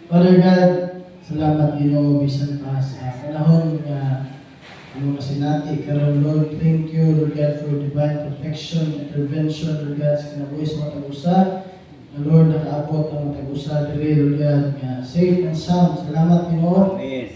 Father God, salamat Ginoo bisan pa sa panahon nga ano kasi natin karon Lord, thank you Lord God for divine protection, intervention Lord God sa kinabuhi sa mga tag-usa. Na Lord, nakaabot ang mga tag-usa diri Lord God nga safe and sound. Salamat Ginoo. Amen.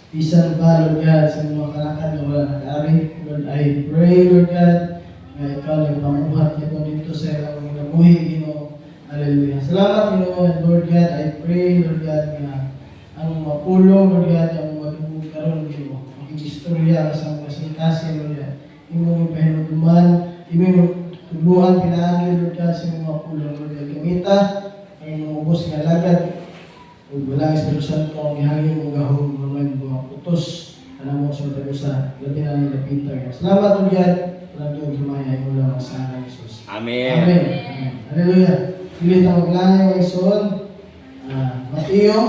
Bisan pa Lord God sa mga kalakad na wala nakaari. Lord, I pray Lord God na ikaw nagpamuhat ito dito sa iyong kinabuhi Ginoo. Hallelujah. Salamat Ginoo and Lord God, I pray Lord God nga ang mapulong Lord God ang maging karon Ginoo. Maging istorya sa mga sintasi Lord God. Imong ipahinuduman, imong tuluhan pinaagi Lord God sa mga mapulong Lord God. Gamita ang mga ubos nga lagad ug wala Espiritu Santo ang ihangin mo gahom mga mga utos kanamo sa tagusa. Labi na ni Peter. Salamat Lord God. Salamat Himaya mo lang sa ngalan ni Jesus. Amen. Amen. Amen. Hallelujah. Dili ta maglangay wa ison. Mateo,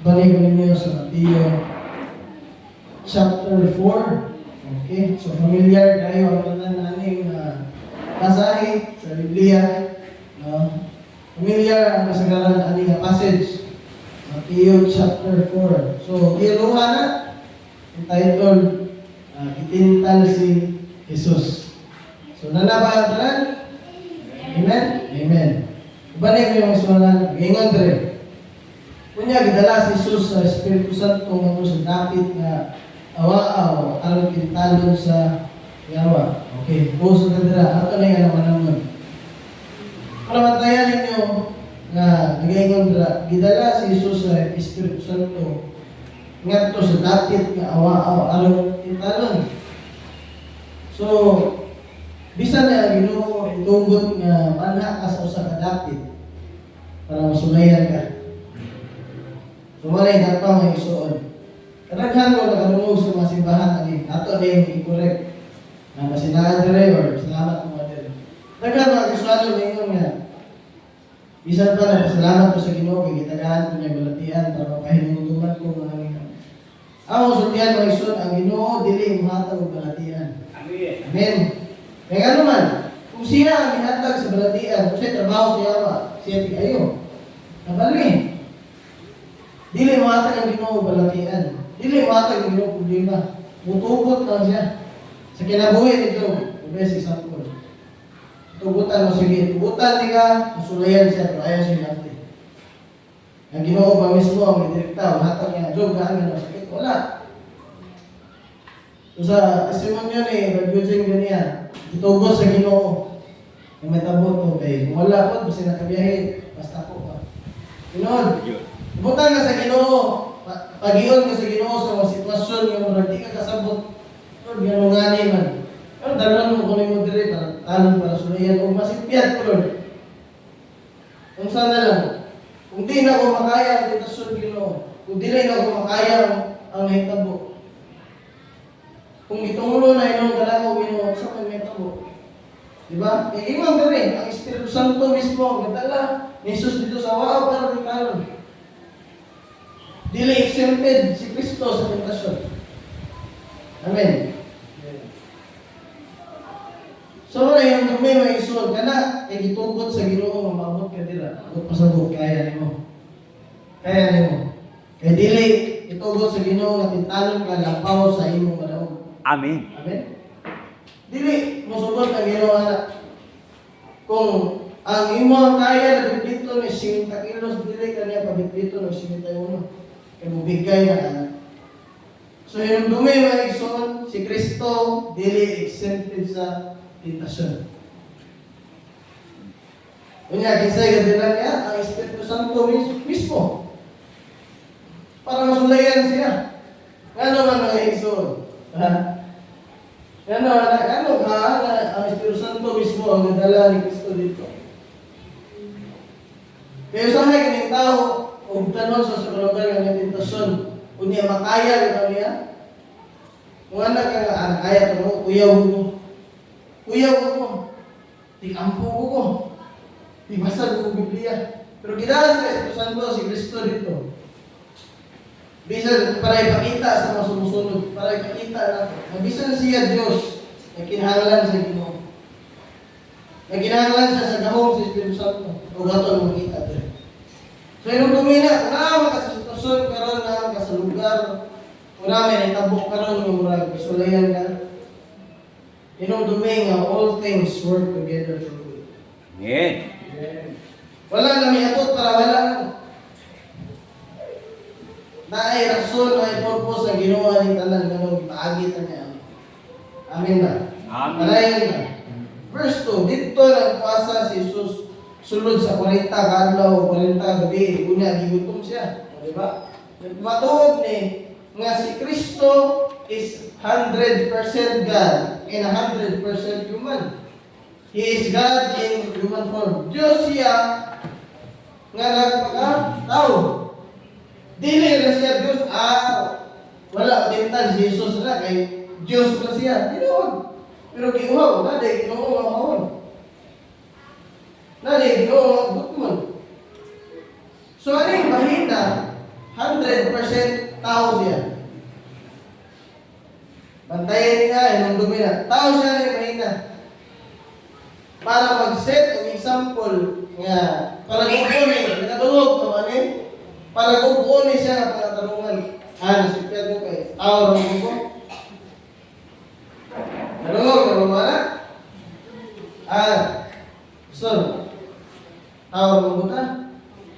balik ko ninyo sa Mateo chapter 4. Okay, so familiar kayo ang tanan naning pasahe sa Biblia. No? Familiar ang kasagaran aning passage. Mateo chapter 4. So, iluha na ang title, Kitintal si Jesus. So, nanaba ang tanan? Amen? Amen. Balik mo yung isuanan, gingon dere. Kunya, gidala si Jesus sa Espiritu Santo nga sa dapit nga awa-aw, aron kintalon sa yawa. Okay, puso na dira. Ato na yung naman. Panamantayan ninyo nga nagaingon dira, gidala si Jesus sa Espiritu Santo ngadto sa dapit nga awa-aw, aron kintalon. So, bisan na Ginoo itugot nga manha ka sa usa ka dapit para masulayan ka. Sumalay na pa may isuon. Kadaghan ko nakalungog sa mga simbahan ani ato na yung i-correct na masinaan dire or salamat mo dire. Daghan mga kasuano ninyo nga bisan pa na salamat ko sa Ginoo kay gitagahan ko niya balatian para mapahinungduman ko mga nino. Ako sultihan mga isuon ang Ginoo dili mohatag og balatian. Amen. Amen. Kaya ano man, kung siya ang ihatag sa balatian, kung siya trabaho siya ba, siya tigayo. Nabali. Dili mohatag ang Ginoo balatian. Dili mohatag ang Ginoo problema. Mutugot lang siya. Sa kinabuhi ni Job, si example. Tugutan mo sige, tugutan di ka, masulayan siya, pero ayaw siya natin. Ang Ginoo ba mismo ang direkta, hatag niya, Job, gaano na sakit? Wala. So sa testimonyo ni Brad Eugene ganyan, itugot sa Ginoo. Yung metabot mo, kay wala po, basta nakabiyahe, basta po pa. Ginoo, tugutan ka sa Ginoo, pag-ion ka sa Ginoo sa mga sitwasyon nga murag di ka kasabot. Lord, gano'ng ngani man. Pero dalawang mo kung mo dire para talon para sulayan o masipiyat ko Lord. Kung saan na lang. Kung di na ko makaya ang tentasyon Ginoo, kung di na ko makaya ang nahitabo. Kung itungulo na inong dalako Ginoo, sa may nahitabo. Diba? Iiwan ka rin. Ang Espiritu Santo mismo ang nagdala ni Jesus dito sa waaw para ng talon. Dili exempted si Kristo sa tentasyon. Amen. So na yung dumi may isun kana kay gitugot sa Ginoo nga maabot ka dira. Abot pasabot kaya nimo. Kaya nimo. Kay dili itugot sa Ginoo nga tintalon ka lampaw sa imong kadaog. Amen. Amen. Dili mo sugot ang Ginoo ana. Kung ang imong kaya na dito ni 50 kilos dili kaniya pabitbito ng 51. Kay mubigay na anak. So yung dumi may isun si Kristo dili exempted sa tentasyon. Kunya, kinsay gadilan niya, ang Espiritu Santo mismo. Para masulayan siya. Ano man ang isun? Ano ang Espiritu Santo mismo ang nadala ni Kristo dito. Kaya usahay kaning tao, o tanon sa sukulugan ng tentasyon, kunya makaya ito niya. Kung anak ka nga, kaya ito mo, kuyaw mo. Kuyaw mo. Tikampo ko. Tibasag ko Biblia. Pero gidala sa Espiritu Santo si Kristo dito. Bisan para ipakita sa mga sumusunod, para ipakita na bisan siya Diyos, na kinahanglan sa Ginoo. Na kinahanglan siya sa gahong sa Espiritu Santo. O gato ang makita dito. Pero tumina, naman ka sa sitwasyon karon na ka sa lugar, una may natabok karon yung murag isulayan ka. Duming nga all things work together for good. Amen. Wala na may abot para wala na. Naay rason, naay purpose na ginawa ni tanan ganun ipaagi ta niya. Amen ba? Amen. Malayan na. Verse 2, dito nagpasa si Jesus sulod sa 40 kadlaw, 40 gabi, unya gigutom siya. Di ba? Matuod ni nga si Kristo is 100% God and 100% human. He is God in human form. Diyos siya nga nagpaka-tao. Dili na siya Diyos. Wala tintan si Jesus na kay Diyos na siya. Tinuod. Pero giuhaw, naday Ginoo nga mahon. Naday Ginoo nga gutmon. So ano yung mahina? 100% tao siya. Bantayan niya, yung dumi na. Tao siya na yung mahina. Para mag-set ng example nga para gubunin, nakadulog naman eh. Para gubunin siya ng panatanungan. Nasipyat mo kayo. Tao rin mo. Nadulog na mo na? So, tao rin mo ta?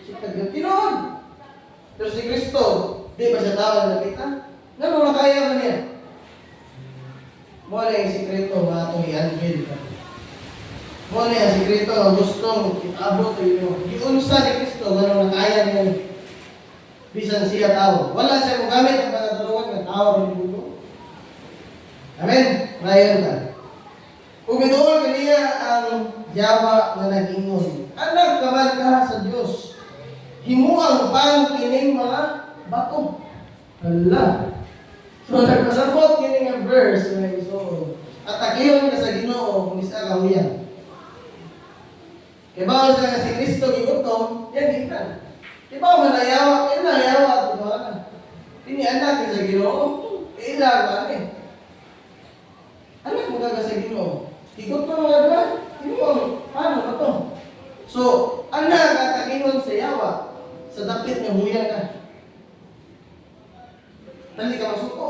Sipyat ka. Tinoon. Pero si Kristo, di ba siya tao na nakita? Nga mo kaya man niya. Muna yung sikreto mga itong i-unveil ka. Muna yung sikreto ang gustong itabot sa inyo. Iunsa ni Kristo, gano'ng nakaya niya. Bisan siya tao. Wala siya mong gamit ang pagkatulungan ng tao ng buto. Amen? Ryan ka. Kung ituol ka niya ang yawa na nag-ingon, anak kaman ka sa Diyos. Himuang bang kining mga bato. Allah. So, nagpasabot kining ang verse. So, atakiyon ka sa Ginoo kung isa ka huyan. Kaya bawal siya nga si Kristo gigutom, yan gikan. Kaya bawal manayawa, kaya nayawa at bumakan. Tinianak ka sa Ginoo, kaya ilawan eh. Anak mo ka sa Ginoo. Ikot mo mga diba? Ginoo, paano ba to? So, anak katakinon sa yawa, sa dakit nga huyan ka. Dali ka masuko.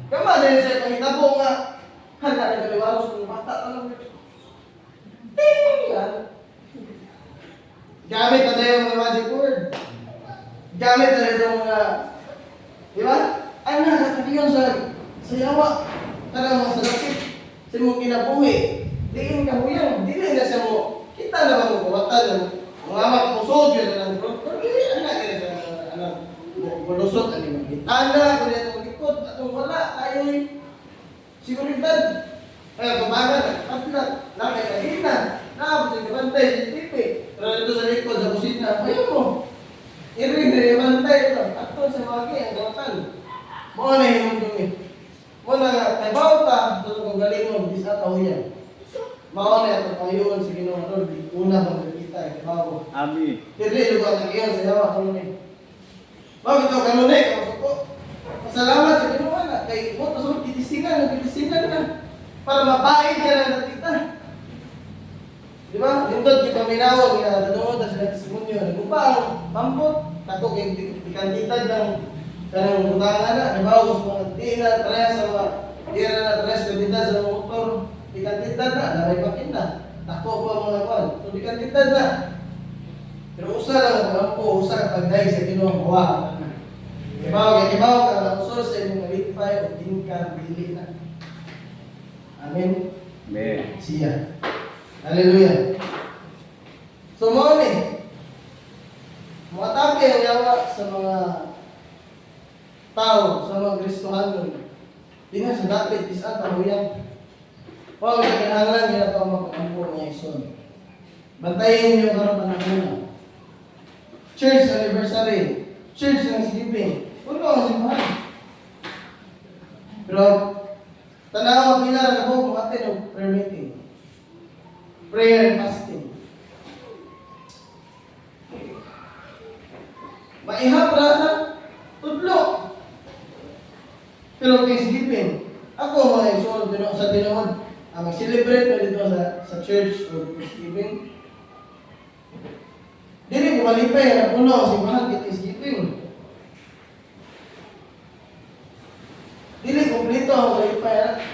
Kama din sa pangitabo nga, handa na kaliwaros ng bata lang. Gamit na tayo mga magic word. Gamit na tayo mga, di ba? Anak, katakiyon sa yawa. Tara mo sa dakit. Sa mong kinabuhi. Diin ka huyang. Dili na siya mo. Kita naman mo kawatan. Mga amak mo soldier na lang. Pero anak ka na anak. Malusot ang imagit. Anak, kung yan ang likod, atong wala, tayo'y siguridad. Kaya kumaga, atlat, nakay kahina, nakapos yung kabantay, si Tipi. Pero ito sa likod, sa kusina, ayaw mo. Iring na yung bantay ito. Ato sa magi, ang gawatan. Mga na yung dumi. Muna nga, kay Bauta, ito kong galing mo, bisa tao yan. Mga na ito, pangayuan sa Ginoong Lord, una kong nakita, kay Bauta. Amen. Kirli, lugar na iyon sa yawa, kanunay. Bakit ito kanunay? Kamusuko. Pasalamat sa Ginoo na. Kay mo, pasunod, titisingan ka. Para mabaid ka lang nakita. Di ba? Lindot, kita minawag, nanunod na sila testimonyo. Nagupang, pampot, tako kay dikantitad ng kanang butangan na. Di ba? Gusto mga di na, tres, sa mga tira na, tres, kantitad sa mga motor. Dikantitad na, naray pakin na. Tako po ang mga kwan. So, dikantitad na. Pero usa lang ang po, usa ka pagday sa Ginoong Hawa. Ibaw ka na usor sa inyong malipay o tingkang dili na. Amen. Amen. Siya. Hallelujah. So mo ni, matake ang yawa sa mga tao, sa mga Kristohanon. Tingnan sa dapat isa tahuyan. Huwag na kinahanglan nila ito magpakampo niya ison. Bantayin niyo karon panahon. Church anniversary, church Thanksgiving. Huwag ka ang simbahan. Pero, tanaw ang kailangan ako kung atin o prayer meeting. Prayer and fasting. Maihapra na, tudlo. Pero Thanksgiving, ako mga isunod sa tinuod, mag-celebrate na dito sa church o Thanksgiving. Dili mo malipay na puno ang simbahan kit isgipin. Dili kompleto ang malipay.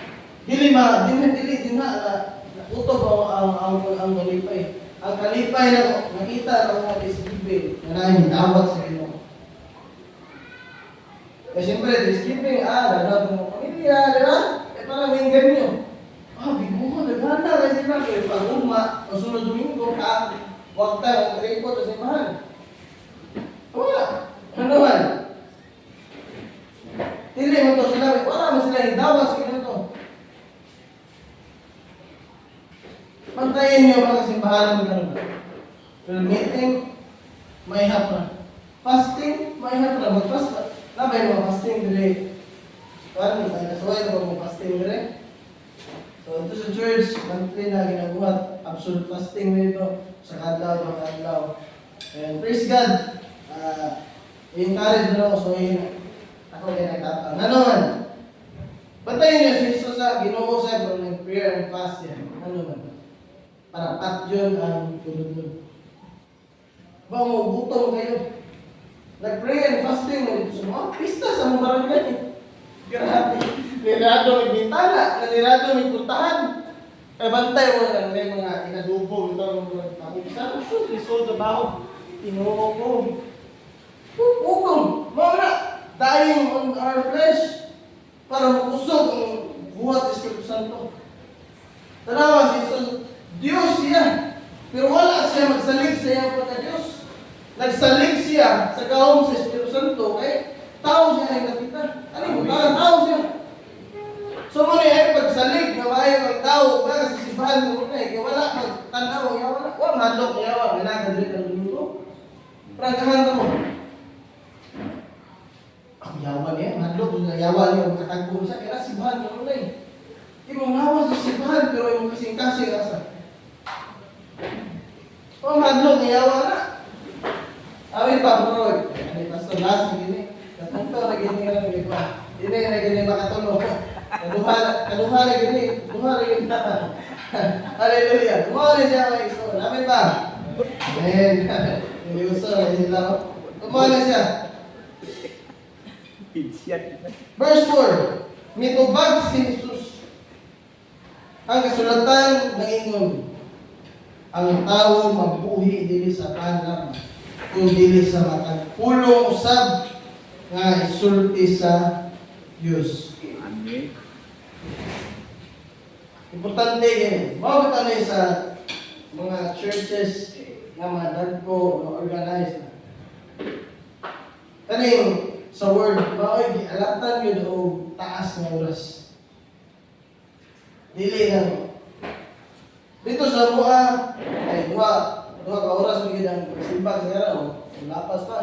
Dili din na utob ang malipay. Ang kalipay na nakita ng mga isgipin na nahihintawat sa Ginoo. Kaya siyempre, isgipin, nagawin mo pamilya, di ba? Parang may ganyo. Bigo, naganda kasi na. Pero pag sunod Domingo, huwag tayo, mag-report sa simbahan. Wala. Ano man? Dili mo to sila, wala mo sila hindawa sa ganito. Pantayin niyo mga simbahan ng ganun. Pero meeting, may hapon. Fasting, may hapon. Mag-fast, labay mo fasting dili. Paano, nasuway na mo fasting dili? So, ito sa church, monthly na ginagawa, absolute fasting nito sa kadlaw. And praise God, i-encourage na ako, so ako din nagtatang. Ano man? Bantayin niyo si Jesus sa Ginoo sa from prayer and fast yan. Ano man? Para pat yun ang tulog-tulog. Ba mo, butong kayo. Nag-pray and fasting na dito sa mga pista sa mga barangay. Grabe. Nirado may bintana, nirado may puntahan. Bantay mo lang may mga inadubo, ito ang mga kapisa. Result sa baho. Tinubo. Hukom. Mga dying on our flesh. Para makusog ang buhat sa Espiritu Santo. Tanawa si Jesus, Diyos siya. Pero wala siya magsalig sa iyang pagka-Diyos. Nagsalig siya sa kaong sa Espiritu Santo. Kaya tao siya ay nakita. Ano yung tao siya? So muna ay pagsalig na maayo ang tao ba sa simbahan mo na kaya wala magtanaw niya wala madlok niya wala ginagandrit ang dulo. Prangkahan mo. Ang yawa niya, madlok na yawa niya makatagpo sa kaya simbahan mo na eh. Imong lawas sa simbahan pero imong kasing-kasing asa. Madlok niya yawa na. Amin pa bro. Ani pastor last gini. Katanto na gini nga nagwa. Dili na gini makatulog. Kaduha na gini. Hallelujah. Tumawin siya mga iso. Amin ba? Amen. Hindi gusto na sila. Tumawin siya. Verse 4. Mitubag si Jesus. Ang kasulatan ng ingon. Ang tao magbuhi dili sa kanan kung dili sa matag. Pulong usab nga isulti sa Diyos. Amen. Importante yan. Mawag tanay sa mga churches na mga dagko na organized na. Kaning sa word, mawag alatan yun o taas ng oras. Dili lang. Dito sa mga, ay dua ka oras magiging ang simbag sa araw. Lapas pa.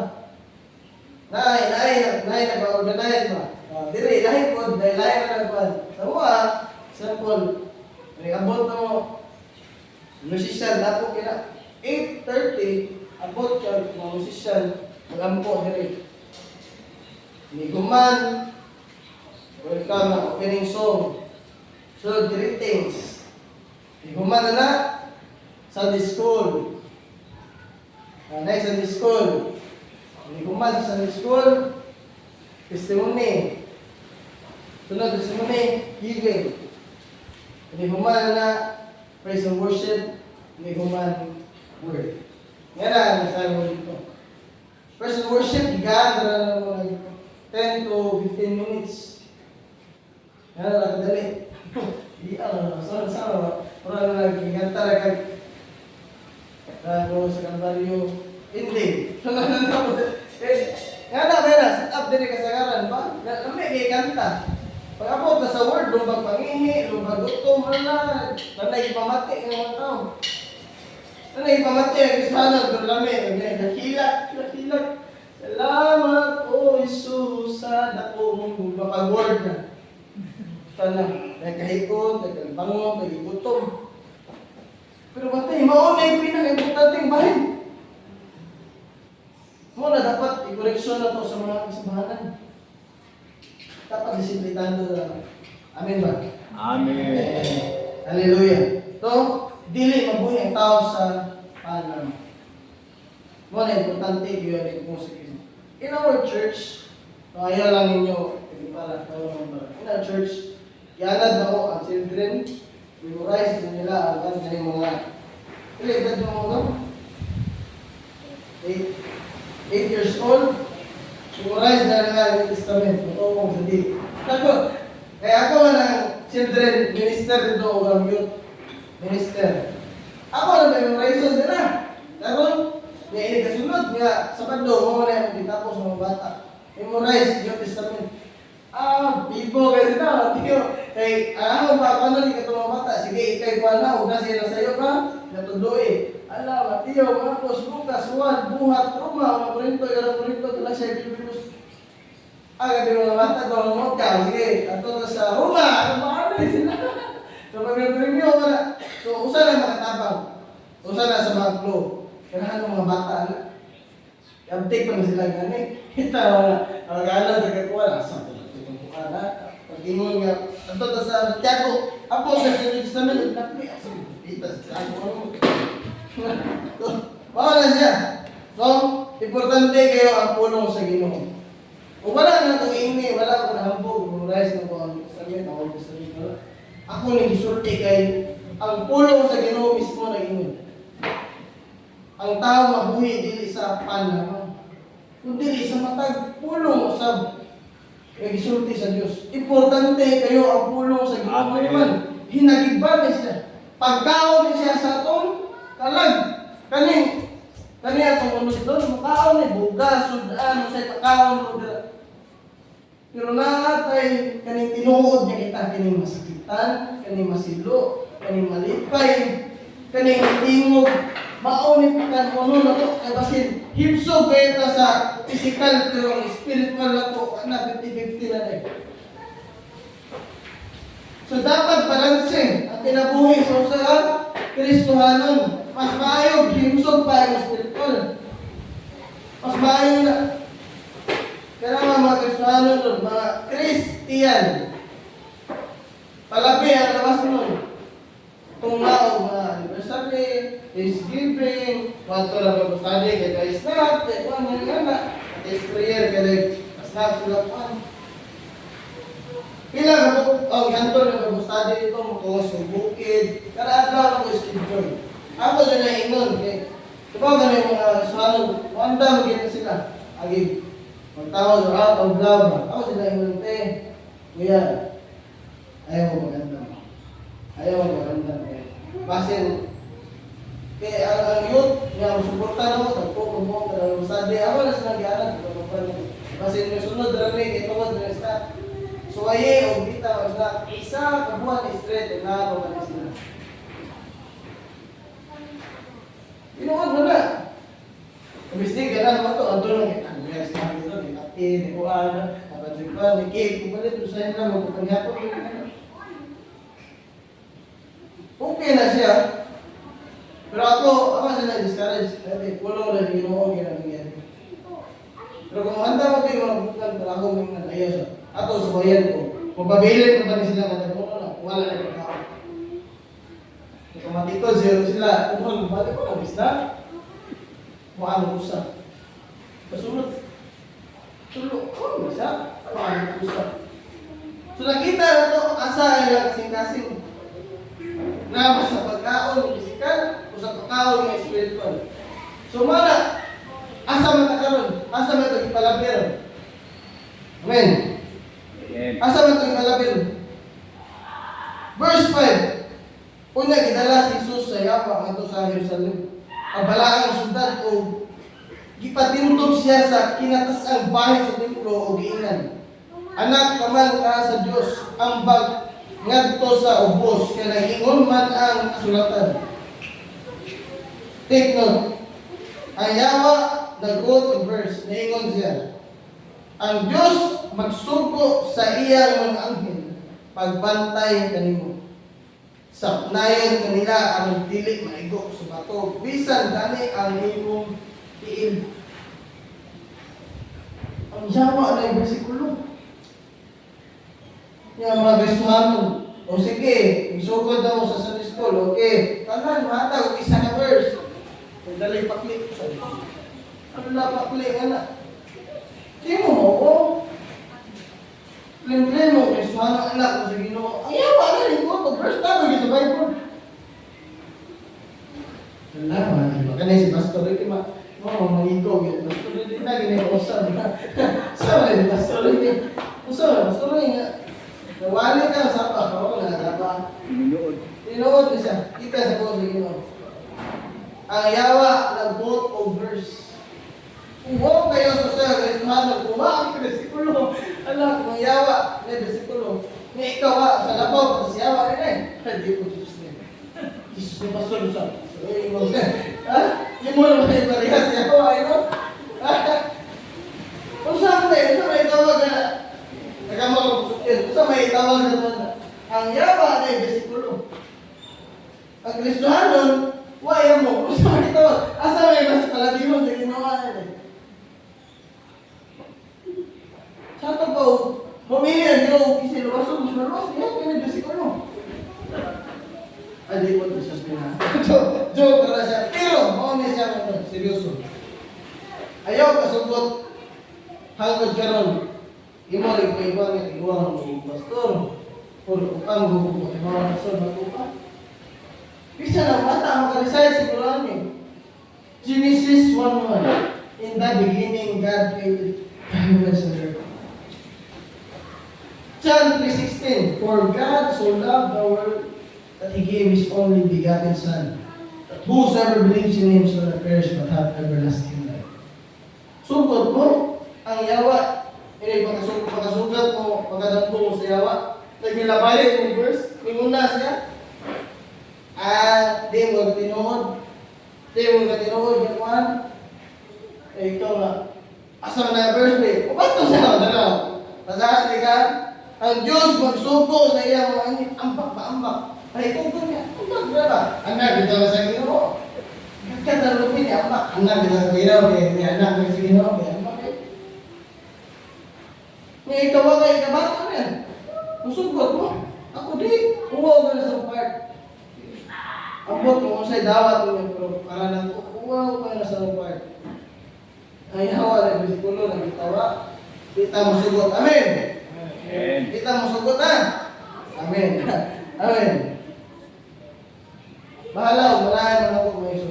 Naay nag-organize ba? Dili, lahi po, dahil lahi na nagpan. Sa mga, sample, abot na mo, musician, dapo kina, 8:30, abot siya, mga musician, mag-ampo, dili. Niguman, welcome na opening song. So, greetings. Niguman na Sunday school. Nice Sunday school. Niguman sa Sunday school, testimony. Sunod testimony, giving. Niguman na praise and worship. Niguman word. Yan na, nasabi mo dito. Praise and worship, gather na mga 10 to 15 minutes. Yan na, kadali. Sama. Orang lagi kata lagi. Kalau sekarang baru ini. Ngana beres, set up diri kasagaran ba? Lami kay kanta. Pag abot na sa word, lumbag pangihi, lumbag gutom wala. Tanay pamati ng mga tao. Tanay pamati ang Kristiyano, pero lami, nakilat. Salamat o Jesus sa dako mong mapag-word na. Tanang, nagkahikot, nagkalbangon, nagigutom. Pero batay, mauna yung pinaka-importanteng bahin. Muna dapat i-correction na ito sa mga kasabahanan. Dapat disiplitando na. Amen ba? Amen. Hallelujah. So, dili mabuhi ang tao sa panang. Mo na importante yun ang musik. In our church, ayaw lang ninyo, hindi para, in our church, yanad na ko ang children, memorize na nila ang kanilang mga, edad mo ano? 8 years old, memorize na nila ang New Testament, ito kong hindi. Kaya ako nga ng children minister dito o ang youth minister. Ako na memorize nila. Karon, may ini kasunod nga sa padlo mo na yung tapos mga bata. Memorize New Testament. Bibo kasi na, tiyo. Kay ano ba ano ni katong mga bata? Sige, ikay pa na, una sila sayo ba? Natuloy. Ala, Mateo, Marcos, Lucas, Juan, Buhat, Roma, mga Korinto, Galacia, Filipos. Gabi mga bata, mga mga sige, ato na sa Roma, ano ba sila? So, pag-review wala. So, usa na makatabang. Usa na sa mga clue. Kailangan ng mga bata na. Uptake pa na sila gani. Kita mga gana sa kakuha. Asa ito lang itong buka na. Pag-ingon nga. Ato na sa Tiago. Apo sa New Testament. Nagkakli. Asa kita sa Tiago. Baka na siya. So, importante kayo ang pulong sa Ginoo. O wala na itong ingay. Wala ko na hambog. Memorize na ko ang sabihin. Ako sa sabihin. Ako nang gisulti kay ang pulong sa Ginoo mismo na ingon. Ang tao mabuhi dili sa pan lamang, kundi sa matag pulong usab kay gisulti sa Dios. Importante kayo ang pulong sa Ginoo man. Hinagibban siya. Pagkaon siya sa aton kalag. Kani atong ano doon, makaon ni bugas, sudan, sa pagkaon mo dira. Pero natay kaning tinuod niya kita, kaning masakitan, kaning masilo, kaning malipay, kaning tingog, maunit kan ono na to, kay basin himsog kayo sa physical pero ang spiritual na to, na 50-50 na rin. So dapat balancing ang kinabuhi sa usa Kristohanon. Mas maayog himsog pa ang spiritual. Mas maayog na. Kaya mga Kristohanon doon, mga Christian, palabi ang labas nun. Tunglaw mga anniversary, Thanksgiving, wato na mag-study kay ka-snap, kay kuwan nga nga, at prayer kay snap sila kuwan. Pila ka po, ganto na mag-study ito, matungos ng bukid, kada adlaw ako schedule. Ako din na ingon, diba ganun yung mga Kristohanon, wanda magiging sila, agig. Magtawag out of love. Ako sila yung kuya, ayaw mo maganda. Ayaw mo maganda. Basin, kaya ang youth, nga suporta mo, tagpo mo, kadang masadi. Ako na silang gianan. Basin yung sunod, rami, itungod, resta. So aye, o kita, isa, kabuhan, straight, na ako na sila. Inuod mo na. Mistik, gano'n naman ito. Ando lang kita. Yes, namin ito. Di kati, di kuhaan. Napatripan, di cake. Kumalit, usahin lang. Magpapangyapon. Okay na siya. Pero ako sila discourage. Kasi pulo na yung ginoo, ginagyan. Pero kung handa mo kayo mga bukan, pero ako may nanayaw siya. Ako, subayan ko. Kung pabilin ko ba ni sila mga puno na, wala na yung tao. Kung matito, zero sila. Kung balik ko na, bis na. Paano usap? Kasunod. Tulog ko, siya. Paano usap? So nakita na ito, asa ay kasing-kasing. Na sa pagkaon, physical, o sa pagkaon, spiritual. So mana, asa man karon, asa man ito ipalabir. Amen. Asa man ito ipalabir. Verse 5. Una, gidala si Jesus sa Yapa, ato sa Jerusalem. Ang balaang syudad o gipatindog siya sa kinatas-ang bahay sa templo o giingan. Anak kaman ka sa Dios ang bag ngadto sa ubos kaya nagingon man ang kasulatan. Take note. Ang Yawa nag-quote verse naingon siya. Ang Dios magsugo sa iyang mga anghel pagbantay kanimo. Sapnayon kanila ang dili maigo sa bato. Bisan gani ang imong tiil. Ang Yawa na yung versikulo. Yung mga Kristohanon. O sige, isugod na mo sa Sunday School. Okay. Tanan, matag, isa na verse. Kung dalay paklik sa Diyos. Wala pa kling anak. Di mo mo ko. Kling mo, Kristuhan ang anak mo sa Ginoo. Ayaw, wala rin ko. Pag-verse na, mag sa Bible. Wala, mga kanay si Pastor Ricky, mangigo, Pastor Ricky na, ginagawasan. Sama rin, Pastor Ricky. Pastor Ricky nga. Nawali ka sa pa, ako na pa. Tinuod na siya. Kita sa ko sa Ginoo. Ang yawa ng both of verse. Kung kayo sa siya, Kristuhan, kuha ang bersikulo. Alam, kung yawa, may bersikulo. Kung ikaw sa labaw, sa yawa rin eh. Hindi po Jesus name. Jesus name, Pastor, sa ha? Yung mo naman yung parehas niya ko, ay no? Kung saan tayo, kung may tawag na kung saan may tawag na ito ang yawa na yung bersikulo. Ang Kristuhanon, waya mo, kung saan may tawag, asa may mas kalabimon na ginawa na rin. Saan ito po, mamili ang Diyo, kisiluwaso, mas yan, yung bersikulo. Hindi po ito siya spina. Joke para siya. Pero, mauna siya mga seryoso. Ayaw kasugot hanggang karon. Imo rin ko iba nga iguang ng pastor. Or upang gugupo. Imo ang pastor magkupa. Bisa na bata ang makalisay siguro namin. Genesis 1:1. In the beginning, God created heavens and earth. John 3:16. For God so loved the world that He gave His only begotten Son, that whosoever believes in Him shall not perish but have everlasting life. Sugod mo, ang yawa, hindi pagkasugat mo, pagkadampo mo sa yawa, nagmilabalik yung verse, minguna siya, di mo tinuod, yung one, ikaw na, asa na verse mo, paano siya, pasahan ka, ang Diyos magsuko sa iya mga ambak. Ay, kung niya, ambak na ba? Anak, ito na sa Ginoo. Nagkatalupin niya, ambak. Anak, ito sa Ginoo. May anak na sa Ginoo. May ambak eh. May ikaw ka, ikabat mo yan. Musugot mo. Ako di. Uwaw ka na sa part. Ambot mo sa'y dawat mo. Pero para lang, uwaw ka na sa part. Ay, hawa na bisikulo, nagitawa. Kita mo sugot. Amen. Kita mo sugot, ha? Amen. Amen. Bahala, malayan na ako may iso.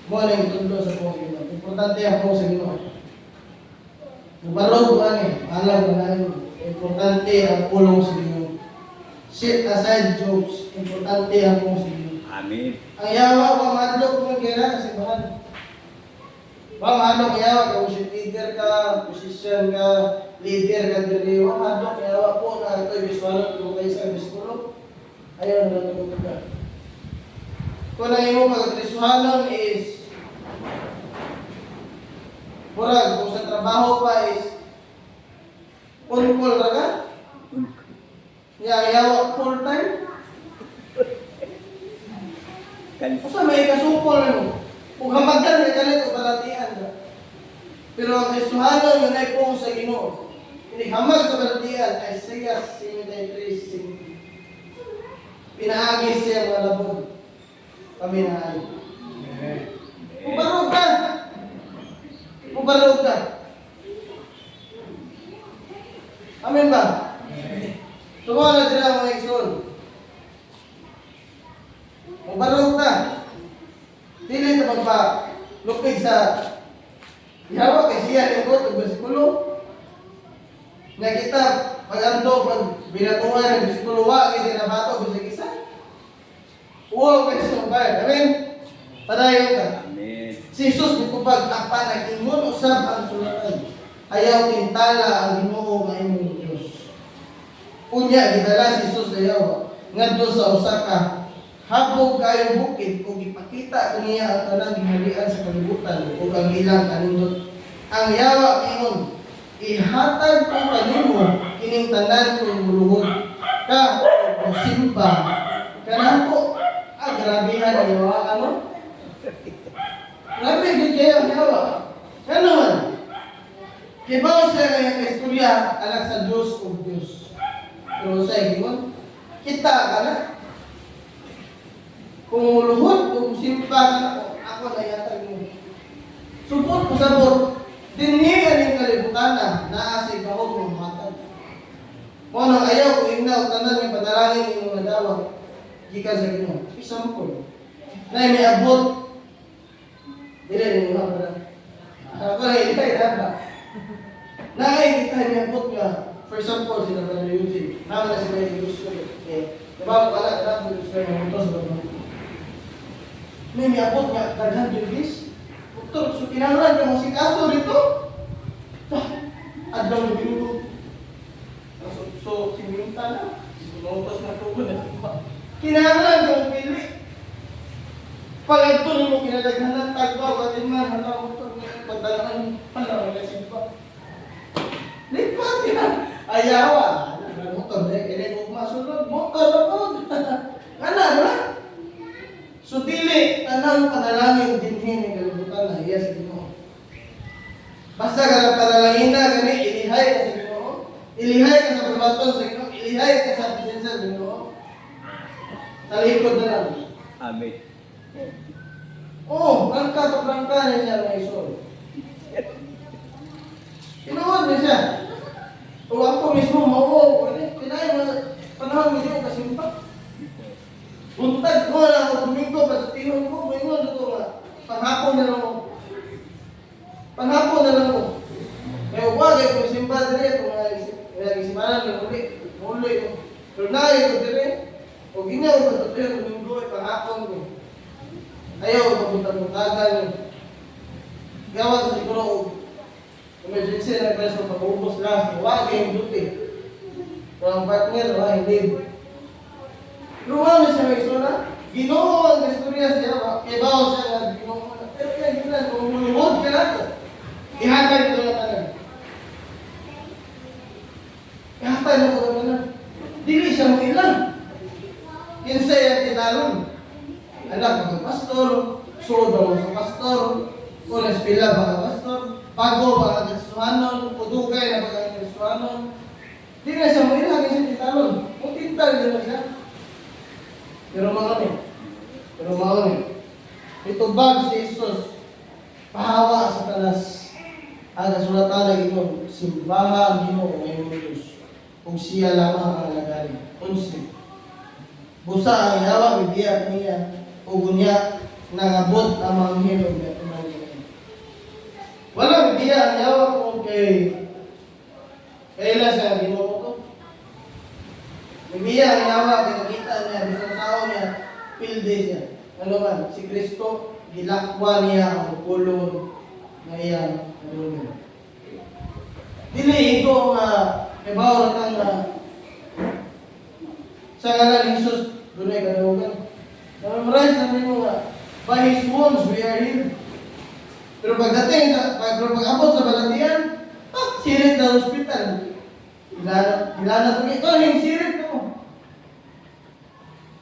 Mo na yung tundo sa pong Ginoo. Importante ang pong sa Ginoo. Barog ba ni? Bahala, malayan. Importante ang pulong sa Ginoo. Set aside jokes. Importante ang pong sa Ginoo. Amen. Ang yawa, pamadlok mo kaya kasi bahal. Pamadlok yawa, kung worship leader ka, position ka, leader ka diri, pamadlok yawa po na ito'y biswalot kung kayo sa biskulo. Ayaw na natulog ka. Kung ang iyong pagkatrisuhanon is murag, kung sa trabaho pa is on-call na ka? Yawa full time? Kung sa may kasupol mo, kung hamagan may kalit o balatian ka. Pero ang trisuhanon yun ay pong sa Ginoo. Hindi hamag sa balatian, Isaiah 53:17. Pinaagis siya mga labon. Paminahay. Mubarog ka. Mubarog ka. Amen ba? Tumala din ang mga ikson. Mubarog ka. Dili na magpa-lupig sa yawa kay siya yung kot, bersikulo. Nga kita, pag-ando, pag binatungan ng bersikulo, wa, kasi nabato, bisag isa. Uwaw kayo sa mga. Amen? Padayon ka. Amen. Si Jesus, di ko pag-apa, nag-ingon usab ang sulatan. Ayaw tintala ang Ginoo nga imong Diyos. Unya, gidala si Jesus ayaw. Ngadto sa usa ka habog kayong bukid kung ipakita kaniya ang tanang ginhalian sa kalibutan o ang ilang kanindot. Ang yawa ingon, ihatag ko kanimo kining tanan kung muluhod ka o simba kanato. Grabehan ang yawa ano? Grabe gid kayo ang yawa. Ano man? Kibaw siya kaya istorya anak sa Diyos o Diyos. Pero sa ingon, kita ka na. Kung muluhod, kung simpa ka na, ako na yata mo. Supot ko sa bot, dinihan yung kalibutan na naasay kahog ng matag. Kung anong ayaw ko ingnaw, tanan yung panalangin yung mga dawag, gikan sa Ginoo. Example, na may abot, dili rin yung mga ako na ilay dapat. Nakikita niya abot nga, for example, sila na Eugene, naman na sila yung gusto eh. Diba, wala, dapat gusto yung mutos ba? May abot nga, daghan yung bis. So, kinahanglan yung musikaso rito. Adlaw na binuto. So, siminta na. Sinutos na tugon na. Kinahanglan yung pili. Pag ito mo kinadaghanan, tagbaw, at man, halaw ito, pagdalaan, halaw na simpa. Lipat yan. Ayawa. Motor, kaya mo masunod. Motor na po. Ano, ba? So, dili, tanang panalangin dinhin ng kalibutan na iya sa Ginoo. Basta ka ng panalangin na, gani, ilihay ka sa Ginoo. Ilihay ka sa pagbaton sa Ginoo. Ilihay ka sa presensya sa Ginoo. Sa likod na lang. Amen. Oo, prangka to prangka niya siya na isol. Inuod niya siya. O ako mismo, mauo. Kinain mo, panahon mo siya kasimpak. Buntag ko na ako Domingo, pagkatingon ko, mayroon ito nga. Panghapon na lang ako. Panghapon na lang ako. Kaya huwag ay kung simba dire, kung nagisimanan na muli ko. Pero naay ko dire, o ginaw ko ito yung Domingo, ay panghapon ko. Ayaw ko pabuntag-buntagan. Gawat sa siguro, emergency na preso, pag-ubos lang, huwag yung duty. Pero ang partner, hindi. Lumaw siya may isura, Ginoo ang istorya siya, ibaw siya na Ginoo na. Pero kaya gina, kung mulumod ka na ito, ihatag ito na tanan. Ihatag mo ko na. Dili siya mo ilang. Kinsay ang tinalon. Anak mga pastor, sodo sa pastor, kung espila ba ka pastor, pago ba ka kasuhanon, udugay na ba ka kasuhanon. Dili na siya mo ilang, kasi tinalon. Kung tintal na siya. Pero mauni. Itubag si Jesus, pahawa sa tanas, ang sulatan na Ginoo, simbaha ang Ginoo ngayong Diyos, kung siya lamang ang nagari. 11. Busa ang yawa, bibiyak niya, ugunya, nangabot ang mga hilo niya. Wala bibiyak ang yawa kung kailan siya Ginoo ko. Bibiyak ang yawa, kinakita niya, bisang tao niya, pilde siya. Ano man, si Kristo, gilakwa niya ang kulong na iyang kalungan. Dili ito nga, ibaw na kang sa ngalan ni Jesus, doon ay kalungan. Namamarize namin mo nga, by His wounds we are healed. Pero pagdating, pag-abot sa balatian, sirit na hospital. Ilana po ito, yung sirit mo.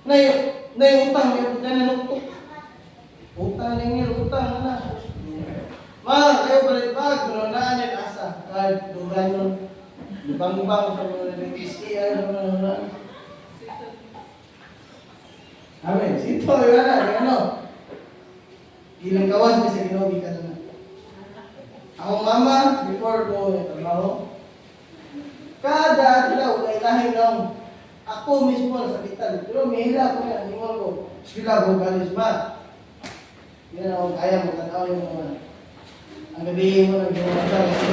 Na yung utang, may nananuktok. Utang na. Kayo balik-bag, manunaan yung asa. Kahit dugan nun, bang-bang sa mga nag-iski, Amen. Sito, ano? Ilang kawas may sa Ginoo ka na. Ako mama, before ko trabaho, kada adlaw kay lahi lang ako mismo sa kapital. Pero may hila ko yan, hingon ko, sila ko karisma. Yan ako kaya magkataw yung mga ang gabihin mo ng ginawa sa kasi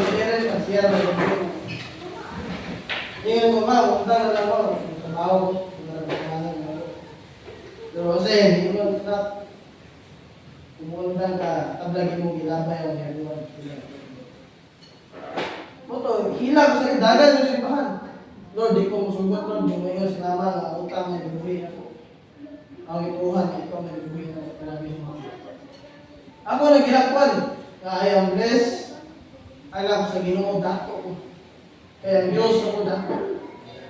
siya na gabihin mo. Ngayon ko ma, punta na lang ako, trabaho ko, pero kasi hindi mo na pumunta ka, tablagin mo gilabay ang ginagawa. Moto, hila ko sa dagan yung simbahan. Lord, di ko musugot, Lord, di mo yung sinama na utang na ibuhin ako. Ang ituhan, ikaw na ibuhin ako. Ako nagilakwan, na I am blessed. Alam ko sa Ginoo, dato ko. Kaya ang Diyos ako dato.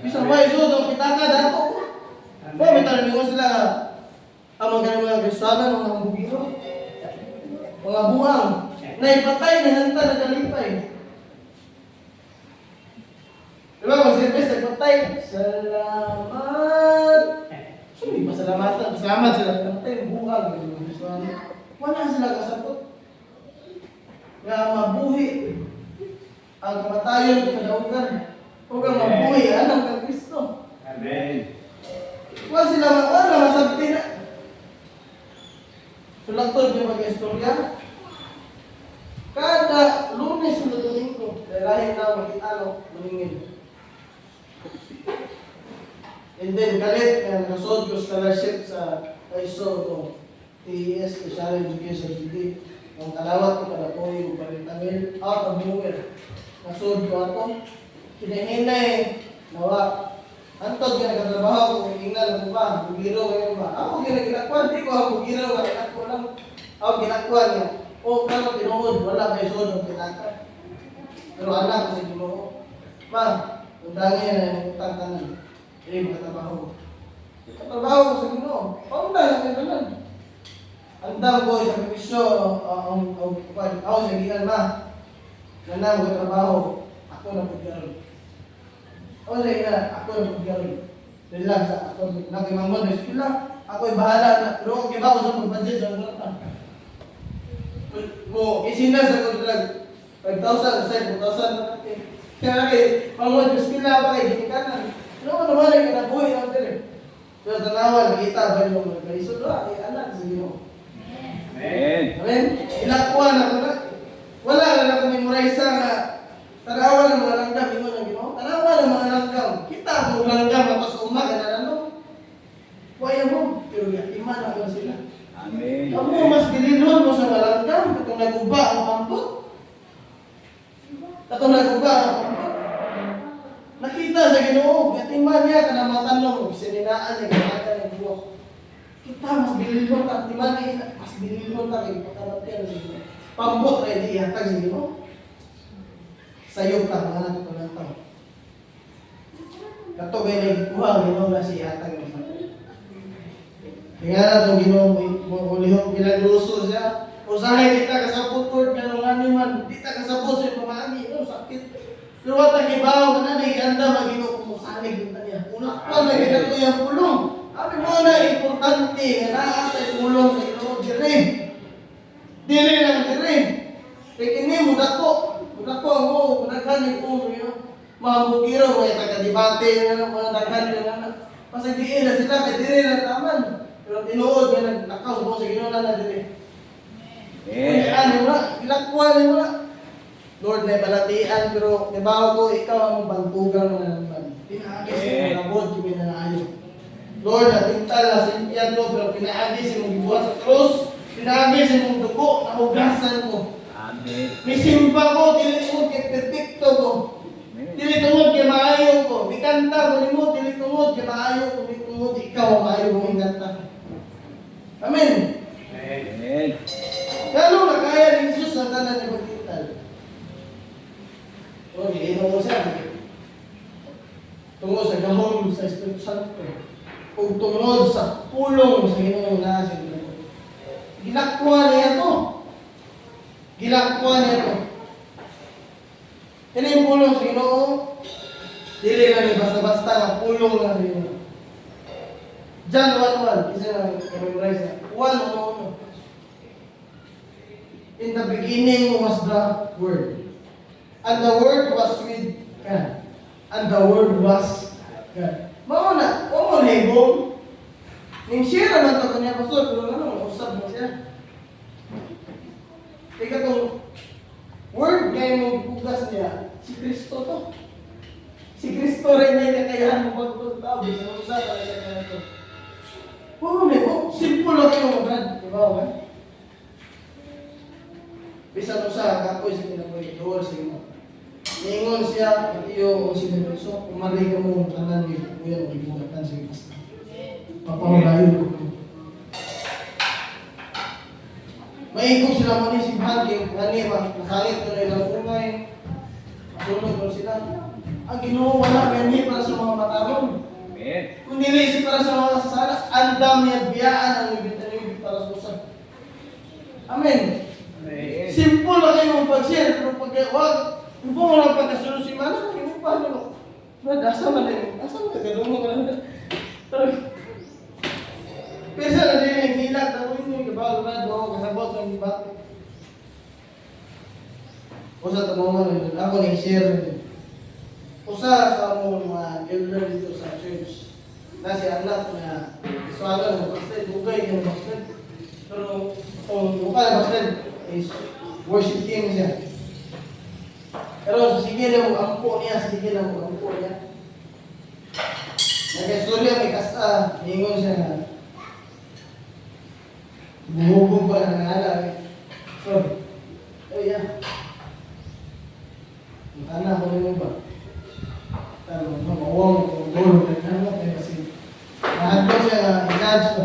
Bisa ba, iso, doon kita ka, dato ko. May tanong mo sila, ang mga Kristyanan, mga bugiro, mga buwang, na ipatay, nahanta, nagalipay. Diba, mag-service, nagpatay. Salamat. So, di ba salamatan? Salamat sila. Nagpatay, buwang. Wala sila kasabot. Nga mabuhi ang kamatayon sa kadaugan. Huwag kang mabuhi, anak ng Kristo. Amen. Wala masabti na. Sulagtod yung mag-istorya. Kada Lunes na Domingo, dahil na makitalo, maningin. And then, galit na nasod ko scholarship sa ISO to TES, Special Education City. Ang kalawat ko kada po yung palitamil, out of nowhere. Nasod ko ako. Kinahinay, nawa. Antod ka nagkatrabaho, kung ingnan mo ba, bugiro kayo ba? Ako ginagilakwan, di ko ako bugiro, ako lang. Ako ginakwan niya. O, kano tinuod, wala kayo sunod, kinaka. Pero anak ko sa Ginoo. Ma, undangan yan ang utang tanan. Eh, magkatrabaho. Katrabaho ko sa Ginoo. Paunda lang yung tanan. Andang ko sa provisyo, ako sa ginan ma. Nanang ko trabaho, ako na pagkaroon. Ako sa ginan, ako na pagkaroon. Relax, ako nakimangod na eskwela. Ako'y bahala na. Pero okay ba ako sa pag-budget sa mga mo isina sa kontrag 5,000 sa 4,000 na natin. Kaya pangod eskwela ba kay ginikanan. Ano naman ay kanabuhi ng dire. Pero tanawan nakita ba yung mga kaisod ay anak sa Ginoo. Amen. Amen. Ilakuan ako na. Wala na ako memorize nga tanawan ng mga langgam ingon ng Ginoo. Tanawan ng mga langgam. Kita mo langgam tapos umaga na ano. Waya mo, pero iman ako sila. Amen. Kamu mas gilinon mo sa malanggam, katong naguba ang ampot. Katong naguba ang ampot. Nakita sa Ginoo, katiman niya kanamatan mo, sininaan niya kanatan ng buwak. Kita mas gilinon ka, timan niya, mas gilinon ka kay pagkamatyan sa Ginoo. Pambot ready yatag sa Ginoo. Sayop ka mga anak ko ng tao. Kato ganyan, kuha Ginoo na si yatag ng mga. Kaya na itong Ginoo mo ulihong pinagluso siya. Usahay kita kasabot ko ng mga man, di ta kasabot sa pamagi, no, sakit. Pero wata kibaw ka na nagiganda magino kung musanig yung tanya. Ulak pa na ginagawa yung pulong. Abi mo na importante nga naa sa pulong sa Ginoo dire. Dire lang dire. Kaya kini mudako mo, mudaghan yung puno yun. Mga bukiro, mga taga-debate, mga daghan yung anak. Pasagiin na sila, kaya dire na taman. Pero tinuod nga nagnakaw mo sa Ginoo na dire. Ano na, ilakwan mo na. Lord, may balatian, pero nabaw ko, ikaw ang bantugang na naman. Pinaagis mo na labod, kami na naayo. Lord, natintal na sa impyano, pero pinaagis mong gibuhat sa krus. Pinaagis mong dugo, nahugasan ko. Amen. Misimba ko, tilitungod kay perfecto ko. Tilitungod kay maayo ko. Mikanta mo ni mo, tilitungod kay maayo ko. Tilitungod, ikaw ang maayo mong inganta. Amen. Amen. Lalo na kaya ni Jesus ang tanan ni Pagkital. O, iinom mo siya. Tungod sa gahom sa Espiritu Santo. O tungod sa pulong sa Ginoo na sa Ginoo. Gilakwa niya to. Gilakwa niya to. Kaya yung pulong sa Ginoo, dili lang ni basta-basta ang pulong na sa Ginoo. John 1:1, isa na memorize na. 1:1. In the beginning was the Word. And the Word was with God. And the Word was God. Mauna, o mo lebong. Ning siya naman ito niya, Pastor, pero ano, usap mo siya. Teka itong Word ngayon mong bukas niya, si Kristo to. Si Kristo rin niya kakayahan mo pagpunta. Bisa mo usap, para siya kaya ito. Oo, lebong. Simple lang yung Brad. Diba, okay? Bisa mo sa kapoy sa kinapoy, doon sa ino. Ningon siya, iyo o si Benso, umali ka mo tanan ni Kuya o ibugatan sa pasta. Papahulayo ko. Maikot sila mo ni si Bhagyo, kanima, nasangit ko na ilang umay. Masunod ko sila. Ang Ginoo wala ganyan para sa mga matarong. Amen. Kung nilisip para sa mga sasala, andam niya biyaan ang ibig para sa usap. Amen. Amen. Simple lang kayo mag-share, pero pag-wag, kung mo lang pagkasunod si Mana, hindi mo pa, ano? Brad, asa man din? Asa mo tagadungo ka lang? Pero sa na din, hilat, ako yun yung kabalo na, doon, kasabot sa bakit. Usa ta mo man ako ni share. Usa sa mo mga elder dito sa church. Na si anak na isualan mo pastor dugay ka pastor. Pero kung mukha pastor is worship team siya. Pero sige na mo ampo niya, sige na mo ampo niya. Nag-istorya may kasta, ningon siya na buhubog pa ng nangalan. So, yeah. Ang tanan ko nyo ba? Tanong, mawawang kung gulong na naman kayo kasi lahat ko siya i-judge ko.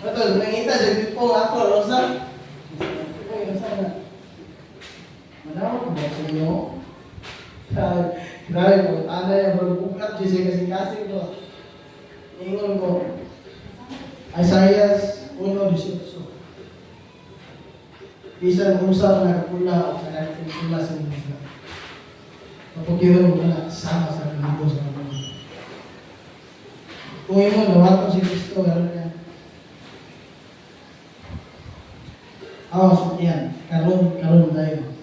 Ito, nangita siya po ako, Rosa. Ay, Rosa na. Manawag ko ba sa inyo? Grabe po, tanay ang bukat siya kasi ko. Ingon ko, Isaiah 1:18. Bisan kung saan nakapula o sa natin pula sa mga mapugiran mo na sama sa kalibo sa mga. Kung imo nawat si Kristo, gano'n yan. So yan, karon tayo.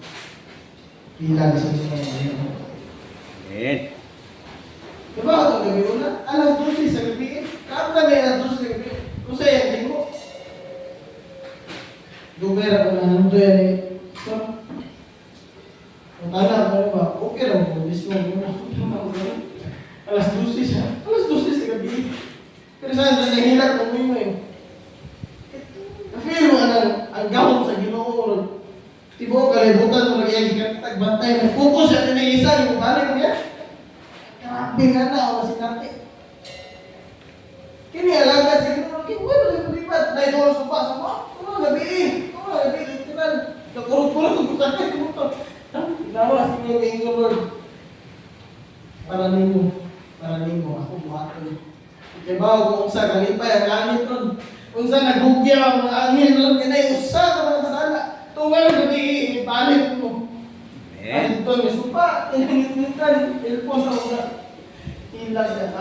Ilan sa mga ano. Amen. Diba ito gabi una? Alas 12 sa gabi. Kaap na may alas 12 sa gabi. Kung sa'yo, hindi mo. Dugay ako na nando yan eh. So, kung tala ko ba, okay lang po. Mismo mo. Alas 12 siya. Alas 12 sa gabi. Pero saan na nahilak mo mo eh. Na-feel mo ang gahong sa Ginoo. Tibo, kalibutan mo nagyagi ka tagbantay. Nag-focus siya na isa. Yung balik mo yan. Grabe nga na ako sinati. Kini alaga sa Ginoo. Wala lang lipat. Dahil doon sa pa sa mo. Gabi. Literal. Nakurot-kurot ang kutakay ko ito. Ginawa sa inyo kay Lord. Para nimo. Ako buhaton. Kaya ba kung sa kalipay ang langit ron. Kung sa nagugya ang mga angin ron. Kaya usa ka mga kasala. Tungal gabi. Ibalik mo. Ay, ito may supa. Tinangit-ngitan. Elpo sa una. Ilang siya.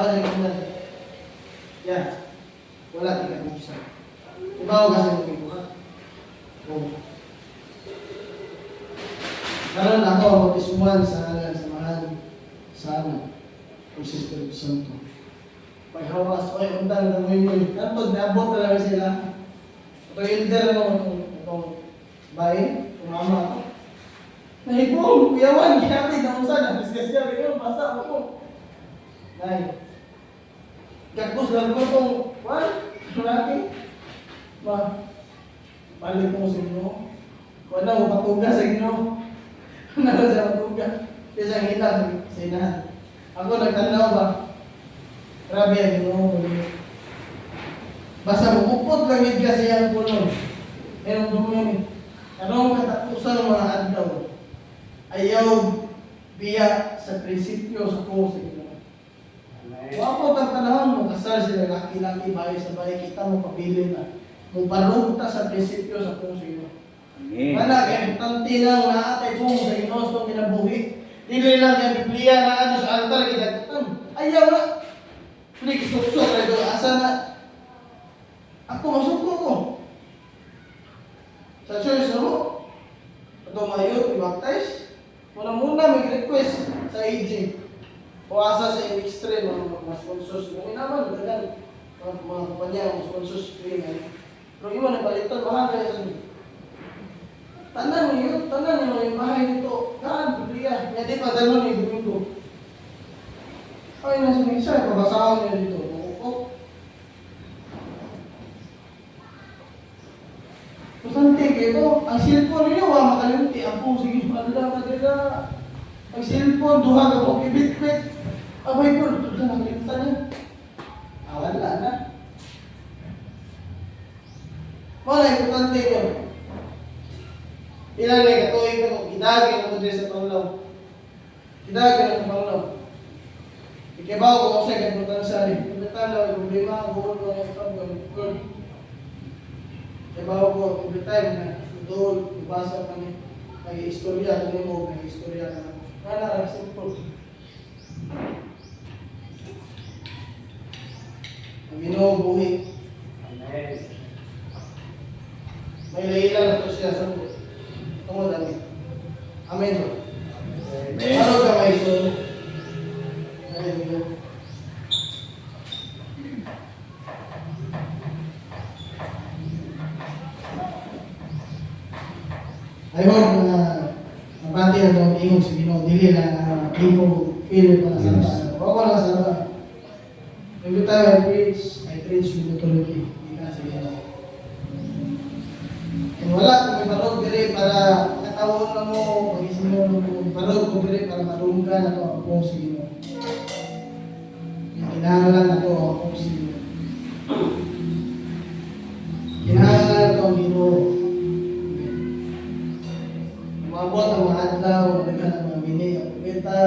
Yan. Wala di ka busa. Ibaw kasi mo ibuha. Karon ako mag-isuman sa ngalan sa mahal sana o Sister Santo. Paghawas ko ay undang na ngayon. Kapag naabot na namin sila, ito yung leader itong bahay, itong mama ako. Nahipong, kuyawan, ginamit na unsa na. Discuss niya, rin basta ako. Nay, kakos lang ko itong, laki. Balik mo sa inyo. Wala mo patuga sa inyo. Wala siya patuga. Kaya siyang hilang sa inahan. Ako nagtanaw ba? Grabe ang Ginoo. Basta mukupot lang yung kasi ang puno. Merong dumin eh. Anong katapusan ng mga adlaw? Ayaw biya sa prinsipyo sa puso. Wako kang panahon mo, kasal sila laki-laki bahay sa bahay, kita mo pabilin na. Kung parungta sa prinsipyo sa puso mo. Mana kaya importante lang na atay kung sa Ginoo itong kinabuhi. Dili lang yung Biblia na ano sa altar kinagkutan. Ayaw na. Flick, suksok, redo, asa na. Ako masuko ko. Sa church na mo, ito mayo, i-baptize. Muna may request sa AG. O asa sa extreme, mga sponsors. Yung naman, ganyan. Mga kumpanya, mga sponsors, free na. Pero iwan na balitan, mahal kaya sa inyo. Tanan mo yung bahay nito. Kaan, Biblia. Nga di pa dalon yung Domingo. Ay, nasa isa, pabasahan niya dito. Bukok. Bastante kayo, ang cellphone niyo, makalimti. Ang po, sige, madala. Ang cellphone, duha ka po, ibit-bit. Abay po, ito na, nakalimtan niya. Wala na. Wala, importante yun. Ilan na katuig na kung idagin ako dyan sa Panglaw. Idagin ako Panglaw. Ikibaw ko kasi kagutan sa rin. Pagkatalaw, yung problema ang buhol ko ng pagkakul. Ikibaw ko, every time na doon, ibasa ka niya. Nag-istorya, tumimog, nag-istorya ka na. Kaya simple. Ang Ginoo buhi. Amen. May layla na ito siya sa tungod namin. Amen. Amen. Ano ka may ito? Hallelujah. I hope na mabati na itong ingong sa Ginoo, dili na ingong feel pa na sa basa. Ako lang sa basa. Every time I preach with authority. Hindi ka sa Ginoo. And wala kung may parog dili para makatawon na mo, pag-isip mo, parog ko dili para madunggan na ito ang pong sa Ginoo. Yung kinahanglan na ito ang pong sa Ginoo. Kinahanglan na ito ang Ginoo. Umabot ang mga adlaw, daghan ang mga mini, ang kubeta,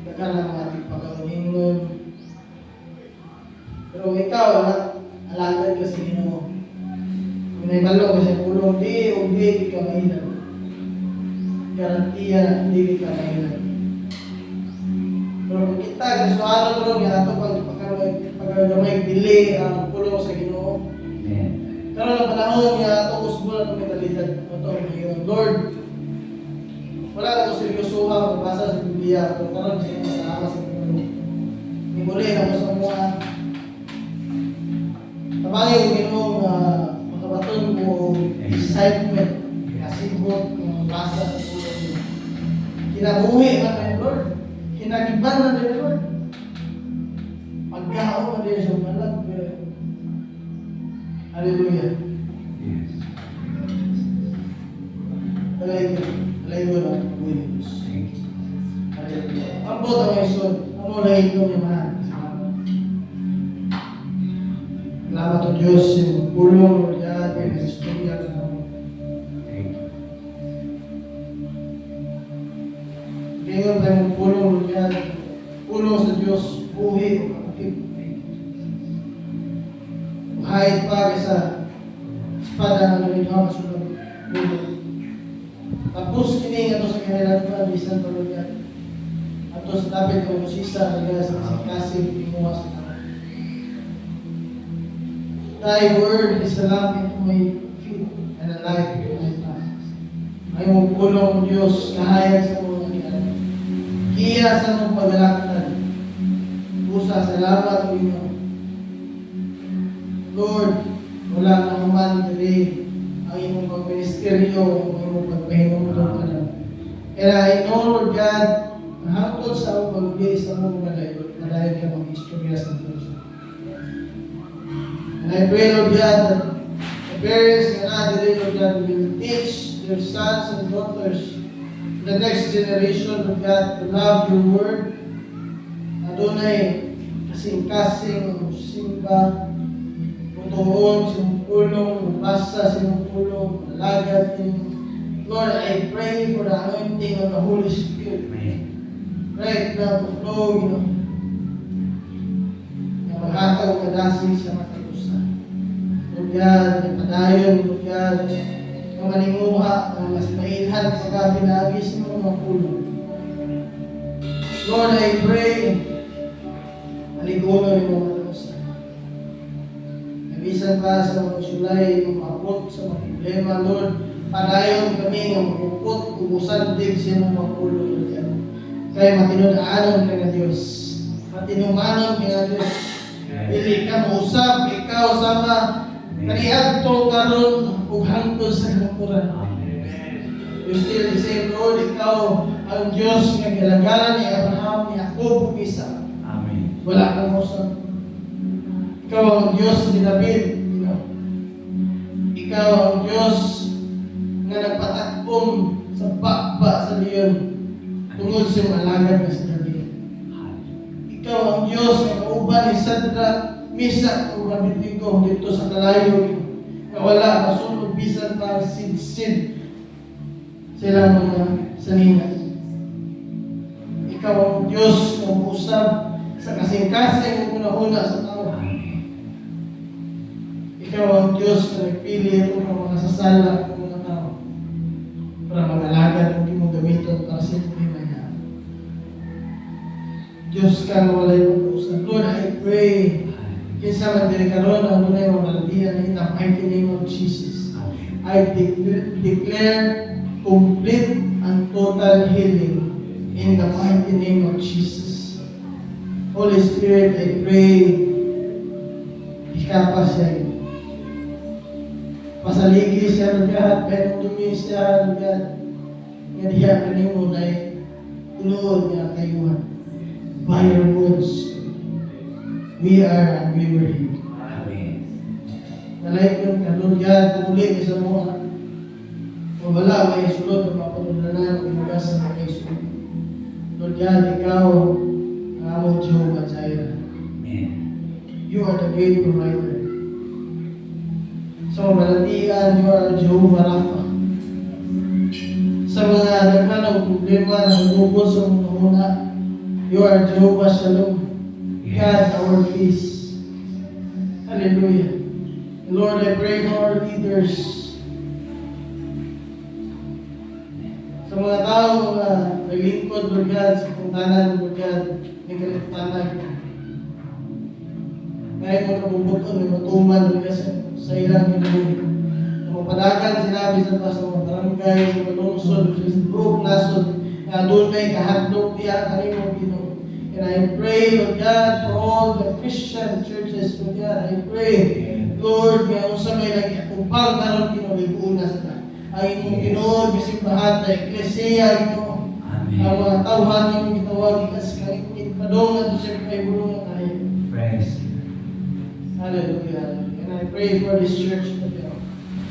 daghan ang mga tigpagalingon. Pero ikaw, alagad ka sa Ginoo. Kung naibalo ka sa pulong, di ka mahilan. Garantiya na, di ka mahilan. Pero kung kita, gusto ano ito, yung ato pagkagamay, dili ang pulong sa Ginoo. Amen. Pero na panahon niya, ito usbulan ng mentalidad. Ito, Lord, wala na ko seryosoha, magbasa sa Biblia, pero karon siya masama sa Panginoon. Muli na ko sa mga tabangin ko Ginoong makabaton ko excitement, kasibot, kung basa sa Panginoon niya. Kinabuhi man na Lord, kinagiban man din Lord. Pagkaon man din sa malag. Hallelujah. Yes. Hallelujah. Thank you. Hallelujah. Ang buta ng Isun, ang mula ito niya mahal. Salamat o Diyos, yung pulong, Lord, yan, yung istorya ka namin. Thank you. Ngayon tayong pulong, Lord, yan, pulong sa Diyos, buhi, akip. Kahit pa sa espada ng lumihang sunod, tapos kini nga to sa kanilang pa, bisan to Lord yan. At to sa tapit ng musisa, nagala sa kasing pinuha sa tao. Thy word is a lamp into my feet and a light into my path. Ay mong pulong Diyos, kahayag sa mga nangyari. Kiya sa mong pagalaktan. Pusa, salamat o inyo. Lord, wala na naman today ang imong pag-ministeryo, ang imong pagpahinumdum ka na. Kaya I know, Lord God, hangtod sa akong pagbigay sa mong balay, malayo ka mag-istorya sa Diyos. And I pray, Lord God, that the parents and others, Lord God, will teach their sons and daughters, the next generation, Lord God, to love your word. Adonai, kasing-kasing, simba, tuon sa pulong, basa sa pulong, lagad din. Lord, I pray for the anointing of the Holy Spirit. Amen. Right now to flow, you know. Na maghataw kadasi sa matalusan. Lord God, padayon, Lord God, ang manimuha, ang mas mailhan sa gabi na agis ng mga pulong. Lord, I pray, maligunan yung mga matalusan. Bisan pa sa mga sulay, mapapot sa mga problema, Lord, padayon kami ng mapupot, ubusan din siya ng mga pulo, Lord. Kaya matinunaanon ka na Diyos. Matinumanon ka na Diyos. Dili ka mausap, ikaw sama, kaniadto karon ug hangtod sa kamuran. You still the same, Lord, ikaw ang Diyos nga gilagalan ni Abraham, ni Jacob, Isa. Amen. Wala kang mausap. Ikaw ang Diyos ni David. Ikaw ang Diyos na nagpatakbong sa bakba sa leon tungod sa malagad na si David. Ikaw ang Diyos na kauban ni Sadrak, Misak, o Abednego dito sa kalayo na wala masunog bisan pa sid-sid sila mga saninas. Ikaw ang Diyos na umusap sa kasing-kasing una-una sa tao. Ikaw ang Diyos na nagpili ito ng mga sasala ng mga tao para magalagad ang di mo gamitin para sa hindi maya. Diyos ka na walay mag-usap. Lord, I pray kinsa man diri karon ang dunay mga maladian in the mighty name of Jesus. declare complete and total healing in the mighty name of Jesus. Holy Spirit, I pray, ikapa siya. Pasaligi siya, Lord God, kahit dumi siya, Lord God. Nga diya kanimo na tulood niya kayuhan. By your words, we are and we were healed. Amen. Nalaikon ka, Lord God, tumulit sa mga kung wala, may sulod na mapanunlanan ng imugas sa mga isulod. Lord God, ikaw ang among Jehovah Jireh. Amen. You are the great provider. Sa malatian, you are Jehovah Rapha. Sa mga naghanong problema ng lubos sa mga una, you are Jehovah Shalom. God, our peace. Hallelujah. Lord, I pray for our leaders. Sa mga tao na naglingkod, Lord God, sa pungtanan, Lord God, may kaliptanan. Kaya mo kabubuton, may matuman, Lord God, sa ilang pinuwi. Sa mga padagan, sinabi sa mga barangay, sa mga lungsod, sa group, nasod, na doon may kahadlok, tiyak, kanimo, Ginoo. And I pray, Lord God, for all the Christian churches, Lord God, I pray, Lord, kaya kung sa may nagkakupang karoon, kinuligunas na. Ay imong Ginoo, bisimbahan na Eklesiya, Ginoo. Amen. Ang mga tawhan yung gitawag, ikas kang ipadong at siyempre ay bulungan tayo. Praise. Hallelujah. And I pray for this church, Lord God.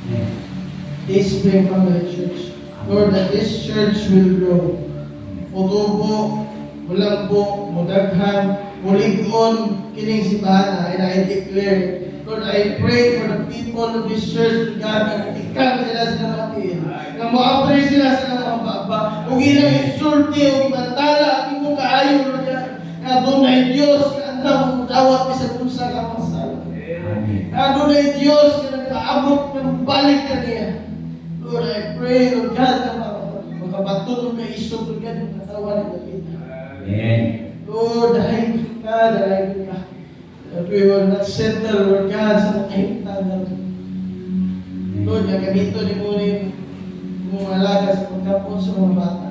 Amen. This Spring Family Church. Lord, that this church will grow. Mutubo, mulangbo, mudaghan, mulig-on, kining simbahan, and I declare, Lord, I pray for the people of this church, God, na ikan sila sa natin, na ma-appraise sila sa mga baba, kung ilang insulti, o ibantala, at imong kaayo, Lord God, na doon ay Diyos, na andang dawat sa punsa ka masala. Amen. Na doon ay Diyos, na nagkaabot ng balik ka niya. Lord, I pray, Lord God, na makabatulong ka isog, Lord God, ng katawan ng David. Amen. Lord, dahil ka, dahil ka. That we will not settle, Lord God, sa mga kahimtangan. Lord, nagamito ni mo rin mga alaga sa pagkapon sa mga bata.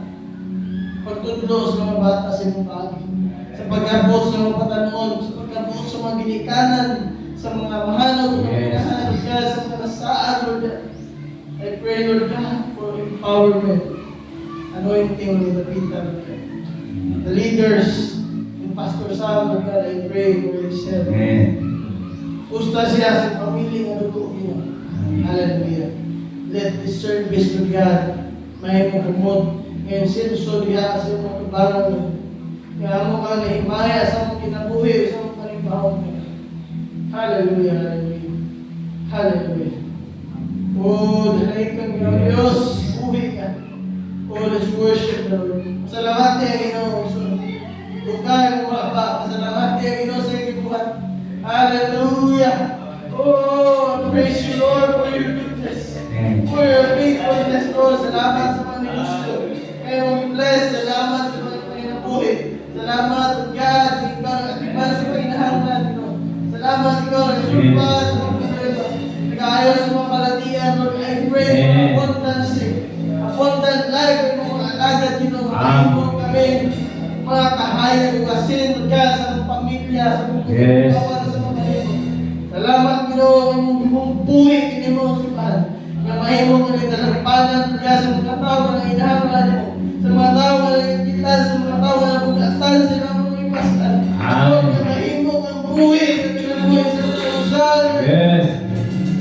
Pagtudlo sa mga bata sa mga pagi. Sa pagkapon sa mga patanon, sa pagkapon sa mga ginikanan, sa mga mahanaw, sa mga inahan, Lord God, sa mga nasaan, Lord God. I pray, Lord God, for empowerment. Anointing with the people, Lord God. The leaders, yung Pastor Sam, Lord God, I pray for his help. Amen. Usta siya sa pamilya ng luto niyo. Hallelujah. Let this service to God may mapumod. Ngayon sinusod niya sa mga kabangan. Kaya mo ka nahimaya sa mga kinabuhi, sa mga panibahong niya. Hallelujah, hallelujah. Hallelujah. Oh, dahil kang Diyos, buhi ka. Oh, let's worship the Lord. Salamat niya, Ginoo. Bukan mo ba? Salamat niya, Ginoo, sa ibubuhat. Hallelujah. Oh, praise you, Lord, for your goodness. For your faithfulness, Lord. Salamat sa mga nilusto. Kaya mag-bless. Salamat sa mga panginabuhi. Salamat, God. Ikaw sa panginahangan, Lord. Salamat, ikaw. Nagsulpat sa mga problema. Nag-aayos sa mga kalatian, Lord. I pray for abundance. Abundant life. Ang mga alagad, Ginoo. Mo kami. Mga kahayag, mga sin, God, sa mga pamilya, sa mga kawan, sa mga kanino. Salamat, Ginoo, imong buhi, kinimo sipahan. Nga mahimo ka rin dalampanan, kaya sa mga tao na inahangan mo. Sa mga tao na ikitan, sa mga tao na bugatan, sa mga ipastan. Lord, nga mahimo kang buhi, sa kinabuhi, sa mga usal. Yes.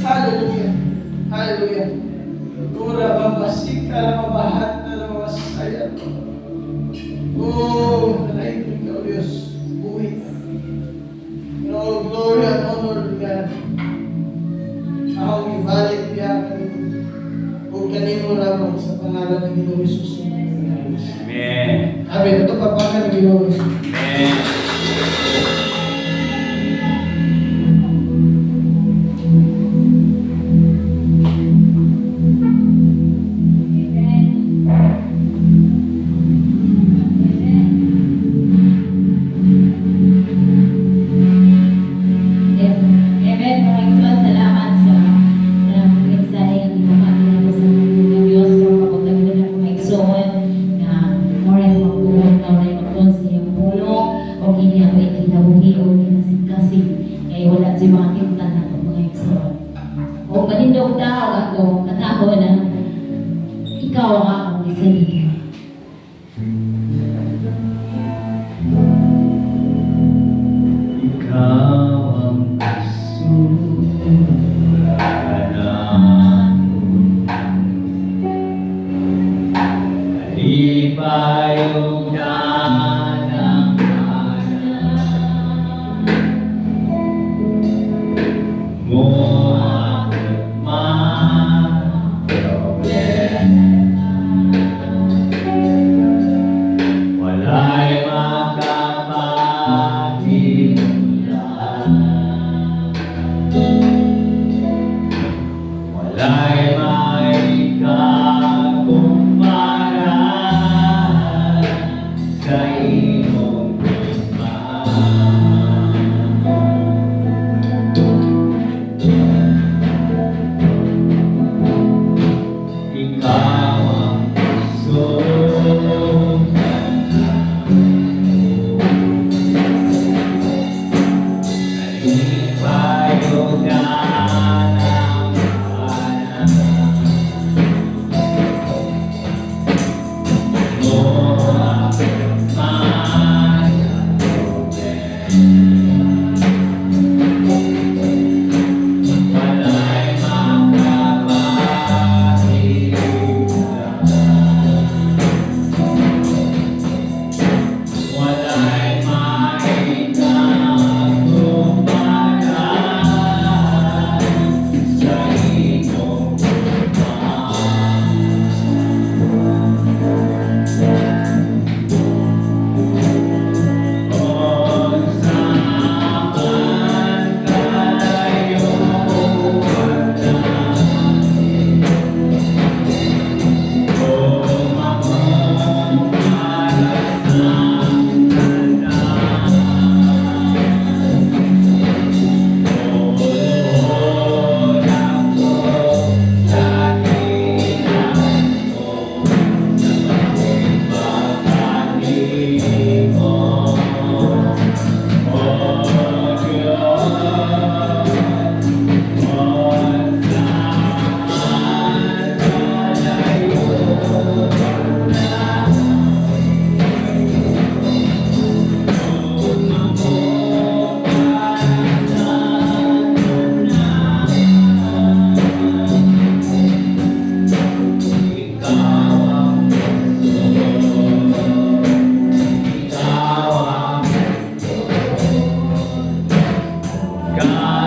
Hallelujah. Hallelujah. Ura, babasika, mabahat na mga sayang. Oh, nalain ko ikaw, Diyos. Buhay ka. In all glory and honor to God. Akong ibalik niya kanino. Huwag kanino lamang sa pangalan ng Ginoong Jesus. Amen. Amen. Ito papangan ng Ginoong Jesus. Amen. Yes. Amen. Maraming salamat sa mensahe ng ikaw ang akong isalita. Ikaw ang kasulanan. Alipayong na ng kanan mo ako't wala'y makapaghimulan, wala'y maikakumpara sa iyong ikaw ang puso. God.